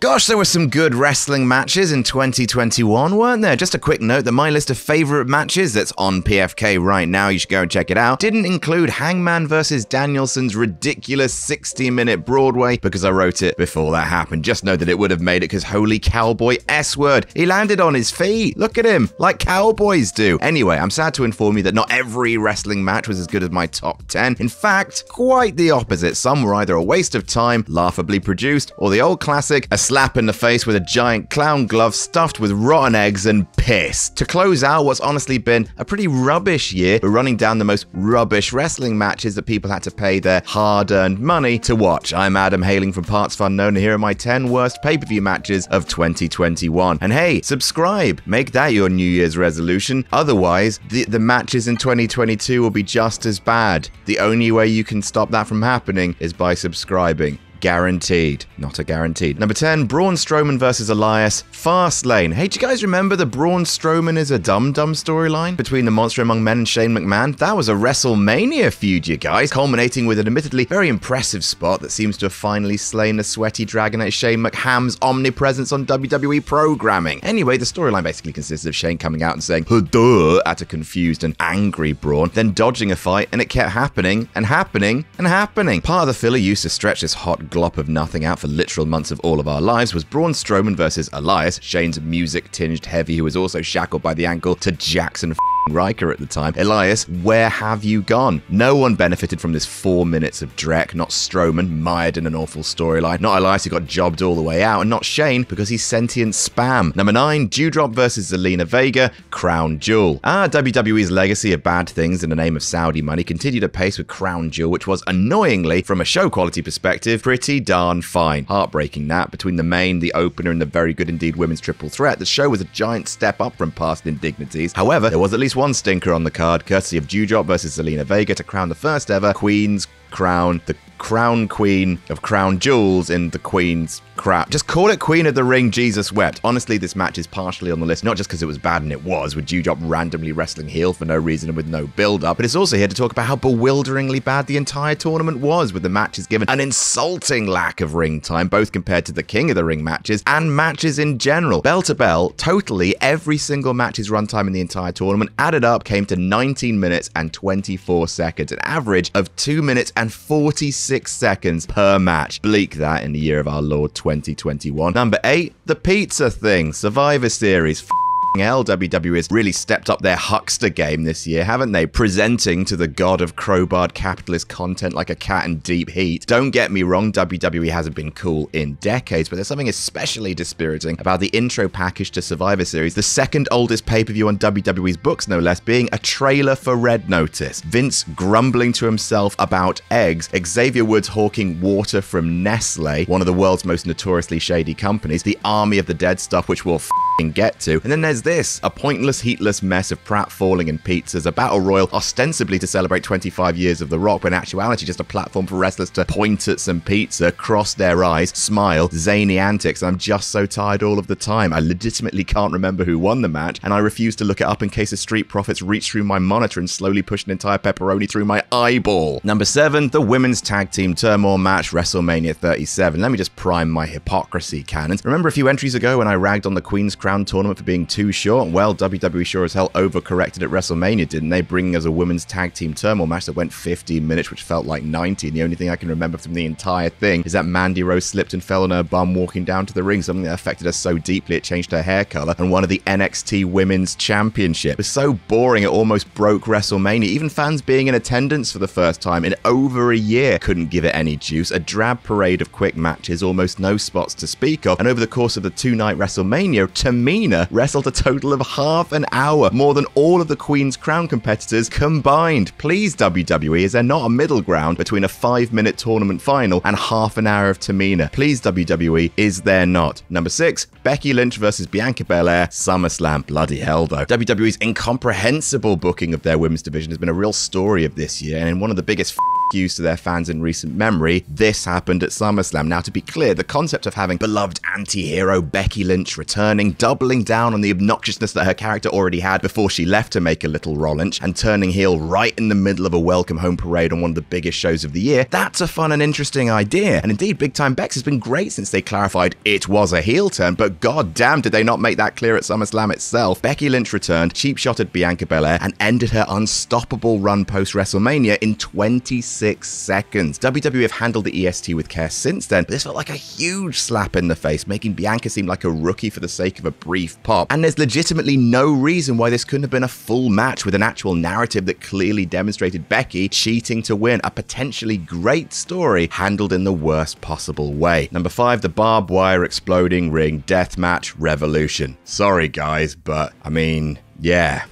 Gosh, there were some good wrestling matches in 2021, weren't there? Just a quick note that my list of favorite matches that's on PFK right now, you should go and check it out, didn't include Hangman versus Danielson's ridiculous 60-minute Broadway because I wrote it before that happened. Just know that it would have made it because holy cowboy S-word. He landed on his feet. Look at him, like cowboys do. Anyway, I'm sad to inform you that not every wrestling match was as good as my top 10. In fact, quite the opposite. Some were either a waste of time, laughably produced, or the old classic, a slap in the face with a giant clown glove stuffed with rotten eggs and piss. To close out what's honestly been a pretty rubbish year, we're running down the most rubbish wrestling matches that people had to pay their hard-earned money to watch. I'm Adam, hailing from partsFUNknown, and here are my 10 worst pay-per-view matches of 2021. And hey, subscribe! Make that your New Year's resolution. Otherwise, the matches in 2022 will be just as bad. The only way you can stop that from happening is by subscribing. Guaranteed. Not a guaranteed. Number 10, Braun Strowman versus Elias, Fastlane. Hey, do you guys remember the Braun Strowman is a dum-dum storyline between the Monster Among Men and Shane McMahon? That was a WrestleMania feud, you guys, culminating with an admittedly very impressive spot that seems to have finally slain the sweaty dragon at Shane McMahon's omnipresence on WWE programming. Anyway, the storyline basically consists of Shane coming out and saying, "Duh," at a confused and angry Braun, then dodging a fight, and it kept happening and happening and happening. Part of the filler used to stretch this hot glop of nothing out for literal months of all of our lives was Braun Strowman versus Elias, Shane's music-tinged heavy who was also shackled by the ankle to Jackson Riker at the time. Elias, where have you gone? No one benefited from this 4 minutes of dreck, not Strowman, mired in an awful storyline, not Elias who got jobbed all the way out, and not Shane because he's sentient spam. Number 9, Doudrop versus Zelina Vega, Crown Jewel. WWE's legacy of bad things in the name of Saudi money continued apace with Crown Jewel, which was annoyingly, from a show quality perspective, pretty darn fine. Heartbreaking that, between the main, the opener, and the very good indeed women's triple threat, the show was a giant step up from past indignities. However, there was at least one stinker on the card, courtesy of Doudrop versus Zelina Vega to crown the first ever Queen's Crown, the Crown Queen of Crown Jewels in the Queen's Crown. Just call it Queen of the Ring, Jesus wept. Honestly, this match is partially on the list, not just because it was bad, and it was, with Doudrop randomly wrestling heel for no reason and with no build-up, but it's also here to talk about how bewilderingly bad the entire tournament was, with the matches given an insulting lack of ring time, both compared to the King of the Ring matches and matches in general. Bell to bell, totally every single match's runtime in the entire tournament added up came to 19 minutes and 24 seconds, an average of 2 minutes and 46 seconds per match. Bleak that in the year of our Lord 2021. Number 8, the pizza thing, Survivor Series. Hell, WWE has really stepped up their huckster game this year, haven't they? Presenting to the god of crowbarred capitalist content like a cat in deep heat. Don't get me wrong, WWE hasn't been cool in decades, but there's something especially dispiriting about the intro package to Survivor Series, the second oldest pay-per-view on WWE's books, no less, being a trailer for Red Notice. Vince grumbling to himself about eggs, Xavier Woods hawking water from Nestle, one of the world's most notoriously shady companies, the Army of the Dead stuff, which we'll get to. And then there's this, a pointless, heatless mess of Pratt falling in pizzas, a battle royal ostensibly to celebrate 25 years of The Rock, but in actuality just a platform for wrestlers to point at some pizza, cross their eyes, smile, zany antics. I'm just so tired all of the time. I legitimately can't remember who won the match, and I refuse to look it up in case the Street Profits reach through my monitor and slowly push an entire pepperoni through my eyeball. Number 7, the Women's Tag Team Turmoil match, WrestleMania 37. Let me just prime my hypocrisy cannons. Remember a few entries ago when I ragged on the Queen's Crown tournament for being too short? Well, WWE sure as hell overcorrected at WrestleMania, didn't they? Bringing us a women's tag team turmoil match that went 15 minutes, which felt like 90. And the only thing I can remember from the entire thing is that Mandy Rose slipped and fell on her bum walking down to the ring, something that affected her so deeply it changed her hair color, and won the NXT Women's Championship. It was so boring it almost broke WrestleMania. Even fans being in attendance for the first time in over a year couldn't give it any juice. A drab parade of quick matches, almost no spots to speak of, and over the course of the 2-night WrestleMania, Tamina wrestled a total of half an hour, more than all of the Queen's Crown competitors combined. Please, WWE, is there not a middle ground between a 5-minute tournament final and half an hour of Tamina? Please, WWE, is there not? Number 6, Becky Lynch versus Bianca Belair, SummerSlam. Bloody hell, though. WWE's incomprehensible booking of their women's division has been a real story of this year, and in one of the biggest yous to their fans in recent memory, this happened at SummerSlam. Now, to be clear, the concept of having beloved anti-hero Becky Lynch returning, doubling down on the obnoxiousness that her character already had before she left to make a little rollinch, and turning heel right in the middle of a welcome home parade on one of the biggest shows of the year, that's a fun and interesting idea. And indeed, Big Time Bex has been great since they clarified it was a heel turn, but god damn did they not make that clear at SummerSlam itself. Becky Lynch returned, cheap-shotted Bianca Belair, and ended her unstoppable run post-WrestleMania in 26 seconds. WWE have handled the EST with care since then, but this felt like a huge slap in the face, making Bianca seem like a rookie for the sake of a brief pop. And there's legitimately no reason why this couldn't have been a full match with an actual narrative that clearly demonstrated Becky cheating to win, a potentially great story handled in the worst possible way. Number 5, the barbed wire exploding ring deathmatch revolution. Sorry guys, but I mean, yeah.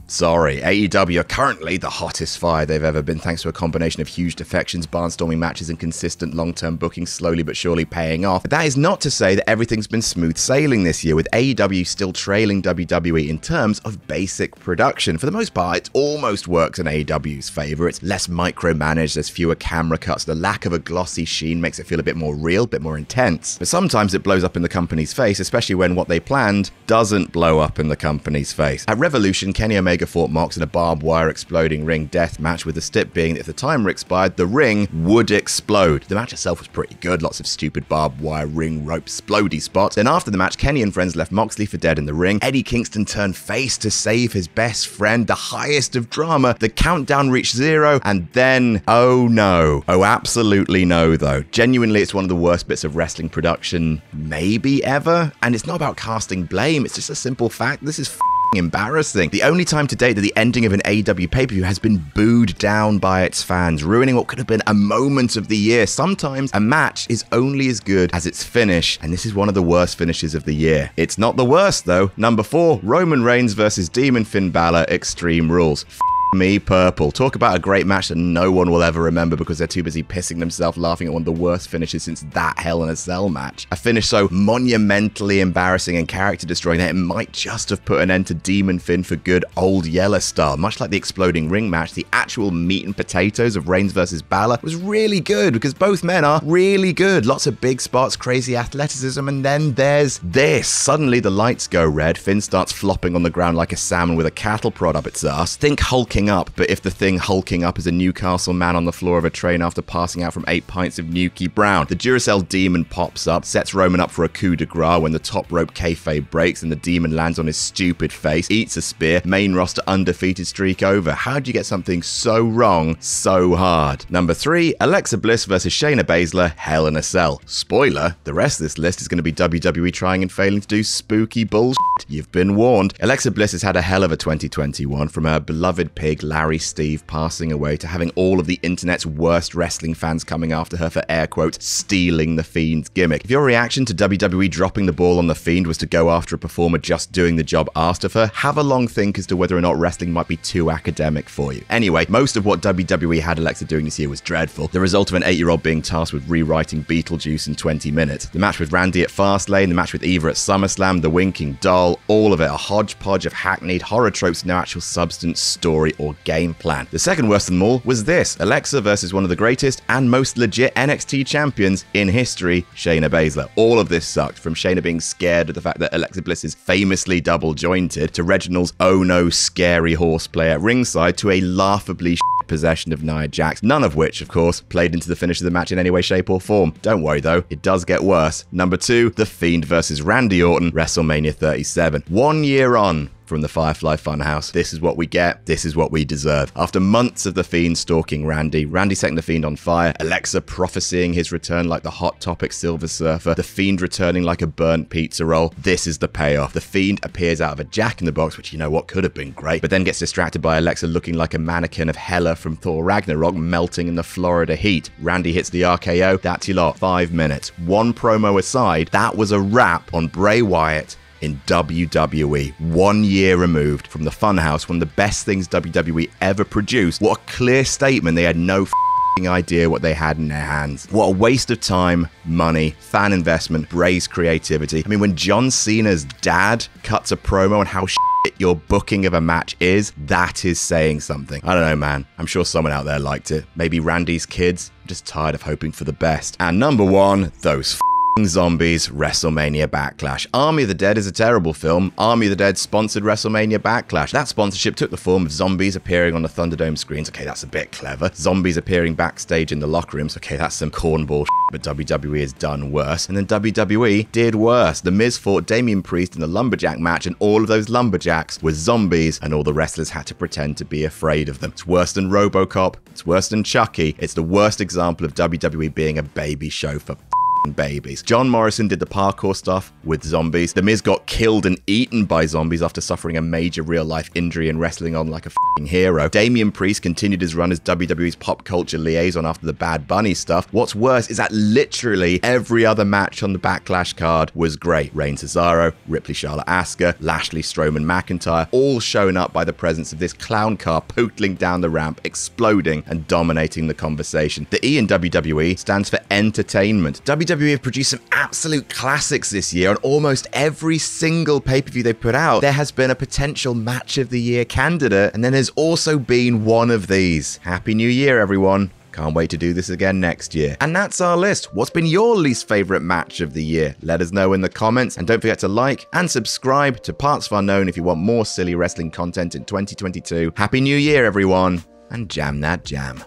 Sorry, AEW are currently the hottest fire they've ever been, thanks to a combination of huge defections, barnstorming matches, and consistent long-term booking slowly but surely paying off. But that is not to say that everything's been smooth sailing this year, with AEW still trailing WWE in terms of basic production. For the most part, it almost works in AEW's favor. It's less micromanaged, there's fewer camera cuts, the lack of a glossy sheen makes it feel a bit more real, a bit more intense. But sometimes it blows up in the company's face, especially when what they planned doesn't blow up in the company's face. At Revolution, Kenny Omega fought Mox in a barbed wire exploding ring death match, with the stip being that if the timer expired, the ring would explode. The match itself was pretty good, lots of stupid barbed wire ring rope splody spots. Then after the match, Kenny and friends left Moxley for dead in the ring. Eddie Kingston turned face to save his best friend, the highest of drama. The countdown reached 0, and then, oh no. Oh, absolutely no, though. Genuinely, it's one of the worst bits of wrestling production maybe ever. And it's not about casting blame, it's just a simple fact. This is embarrassing. The only time to date that the ending of an AEW pay-per-view has been booed down by its fans, ruining what could have been a moment of the year. Sometimes a match is only as good as its finish, and this is one of the worst finishes of the year. It's not the worst though. Number 4, Roman Reigns versus Demon Finn Balor, Extreme Rules. Me purple. Talk about a great match that no one will ever remember because they're too busy pissing themselves laughing at one of the worst finishes since that Hell in a Cell match. A finish so monumentally embarrassing and character destroying that it might just have put an end to Demon Finn for good, old Yeller style. Much like the exploding ring match, the actual meat and potatoes of Reigns versus Balor was really good because both men are really good. Lots of big spots, crazy athleticism, and then there's this. Suddenly the lights go red, Finn starts flopping on the ground like a salmon with a cattle prod up its ass. Think hulking up, but if the thing hulking up is a Newcastle man on the floor of a train after passing out from 8 pints of Nuki Brown. The Duracell demon pops up, sets Roman up for a coup de grace when the top rope kayfabe breaks and the demon lands on his stupid face, eats a spear, main roster undefeated streak over. How'd you get something so wrong so hard? Number 3, Alexa Bliss versus Shayna Baszler, Hell in a Cell. Spoiler, the rest of this list is going to be WWE trying and failing to do spooky bullshit. You've been warned. Alexa Bliss has had a hell of a 2021, from her beloved pig Larry Steve passing away to having all of the internet's worst wrestling fans coming after her for air quotes stealing the Fiend's gimmick. If your reaction to WWE dropping the ball on the Fiend was to go after a performer just doing the job asked of her, have a long think as to whether or not wrestling might be too academic for you. Anyway, most of what WWE had Alexa doing this year was dreadful, the result of an 8-year-old being tasked with rewriting Beetlejuice in 20 minutes. The match with Randy at Fastlane, the match with Eva at SummerSlam, the winking doll, all of it a hodgepodge of hackneyed horror tropes, no actual substance, story, or game plan. The second worst of them all was this: Alexa versus one of the greatest and most legit NXT champions in history, Shayna Baszler. All of this sucked, from Shayna being scared of the fact that Alexa Bliss is famously double-jointed, to Reginald's oh no scary horseplay at ringside, to a laughably possession of Nia Jax, none of which, of course, played into the finish of the match in any way, shape, or form. Don't worry though, it does get worse. Number 2, The Fiend versus Randy Orton, WrestleMania 37. 1 year on from the Firefly Funhouse, this is what we get, this is what we deserve. After months of The Fiend stalking Randy setting The Fiend on fire, Alexa prophesying his return like the Hot Topic Silver Surfer, The Fiend returning like a burnt pizza roll, this is the payoff. The Fiend appears out of a Jack-in-the-Box, which you know what could have been great, but then gets distracted by Alexa looking like a mannequin of Hela from Thor Ragnarok melting in the Florida heat. Randy hits the RKO, that's your lot. 5 minutes. One promo aside, that was a wrap on Bray Wyatt in WWE. 1 year removed from the Funhouse, one of the best things WWE ever produced. What a clear statement. They had no idea what they had in their hands. What a waste of time, money, fan investment, Bray's creativity. I mean, when John Cena's dad cuts a promo on how your booking of a match is, that is saying something. I don't know, man. I'm sure someone out there liked it. Maybe Randy's kids. I'm just tired of hoping for the best. And number one, those zombies, WrestleMania Backlash. Army of the Dead is a terrible film. Army of the Dead sponsored WrestleMania Backlash. That sponsorship took the form of zombies appearing on the Thunderdome screens. Okay, that's a bit clever. Zombies appearing backstage in the locker rooms. Okay, that's some cornball shit, but WWE has done worse. And then WWE did worse. The Miz fought Damian Priest in the lumberjack match, and all of those lumberjacks were zombies, and all the wrestlers had to pretend to be afraid of them. It's worse than RoboCop. It's worse than Chucky. It's the worst example of WWE being a baby show for babies. John Morrison did the parkour stuff with zombies. The Miz got killed and eaten by zombies after suffering a major real-life injury and wrestling on like a hero. Damian Priest continued his run as WWE's pop culture liaison after the Bad Bunny stuff. What's worse is that literally every other match on the Backlash card was great. Reign Cesaro, Ripley Charlotte Asuka, Lashley Strowman McIntyre, all shown up by the presence of this clown car pootling down the ramp, exploding and dominating the conversation. The E in WWE stands for entertainment. WWE have produced some absolute classics this year. On almost every single pay-per-view they put out, there has been a potential match of the year candidate, and then there's also been one of these. Happy New Year, everyone. Can't wait to do this again next year. And that's our list. What's been your least favorite match of the year? Let us know in the comments, and don't forget to like and subscribe to partsFUNknown if you want more silly wrestling content in 2022. Happy New Year, everyone, and jam that jam.